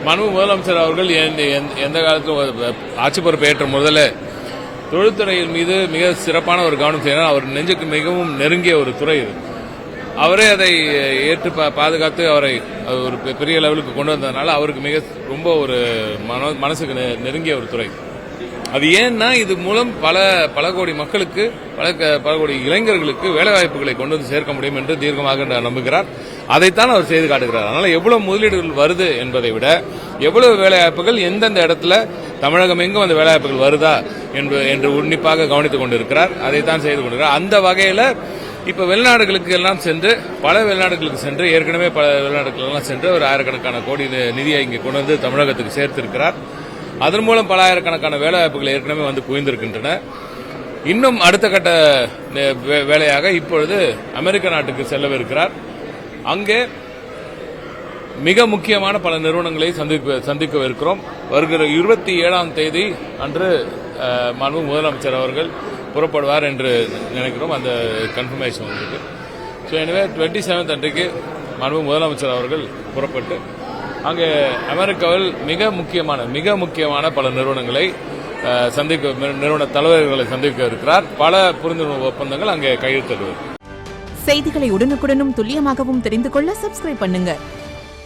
மாண்பு முதலமைச்சர் அவர்கள் எந்த காலத்தில் ஆட்சி பொறுப்பு ஏற்ற முதல்ல தொழில்துறையின் மீது மிக சிறப்பான ஒரு கவனம் செய்யணும். அவர் நெஞ்சுக்கு மிகவும் நெருங்கிய ஒரு துறை இது. அவரே அதை ஏற்று பாதுகாத்து அவரை ஒரு பெரிய லெவலுக்கு கொண்டு வந்ததுனால அவருக்கு ரொம்ப ஒரு மனசுக்கு நெருங்கிய ஒரு துறை. அது ஏன்னா இது மூலம் பல கோடி மக்களுக்கு பல கோடி இளைஞர்களுக்கு வேலைவாய்ப்புகளை கொண்டு வந்து சேர்க்க முடியும் என்று தீர்க்கமாக நம்புகிறார். அதைத்தான் அவர் செய்து காட்டுகிறார். அதனால எவ்வளவு முதலீடுகள் வருது என்பதை விட எவ்வளவு வேலைவாய்ப்புகள் எந்தெந்த இடத்துல தமிழகம் எங்கும் அந்த வேலைவாய்ப்புகள் வருதா என்று உன்னிப்பாக கவனித்துக் கொண்டிருக்கிறார். அதைத்தான் செய்து கொண்டிருக்கிறார். அந்த வகையில் இப்ப வெளிநாடுகளுக்கு எல்லாம் சென்று ஏற்கனவே பல வெளிநாடுகளுக்கு எல்லாம் சென்று ஒரு ஆயிரக்கணக்கான கோடி நிதியை இங்கே கொண்டு வந்து தமிழகத்துக்கு சேர்த்திருக்கிறார். அதன் மூலம் பல ஆயிரக்கணக்கான வேலைவாய்ப்புகள் ஏற்கனவே வந்து குவிந்திருக்கின்றன. இன்னும் அடுத்த கட்ட வேலையாக இப்பொழுது அமெரிக்க நாட்டுக்கு செல்லவிருக்கிறார். அங்கே மிக முக்கியமான பல நிறுவனங்களை சந்திக்கவிருக்கிறோம். வருகிற 27ஆம் தேதி அன்று மாண்பு முதலமைச்சர் அவர்கள் புறப்படுவார் என்று நினைக்கிறோம். அந்த கன்ஃபர்மேஷன் இருக்கு. ஸோ எனவே 27 அன்றைக்கு மாண்பு முதலமைச்சர் அவர்கள் புறப்பட்டு அங்கே அமெரிக்காவில் மிக முக்கியமான பல நிறுவனங்களை நிறுவன தலைவர்களை சந்திக்க இருக்கிறார். பல புரிந்துணர்வு ஒப்பந்தங்கள் அங்கே கையெழுத்திடுவார். செய்திகளை உடனுக்குடனும் துல்லியமாகவும் தெரிந்து கொள்ள சப்ஸ்கிரைப் பண்ணுங்க.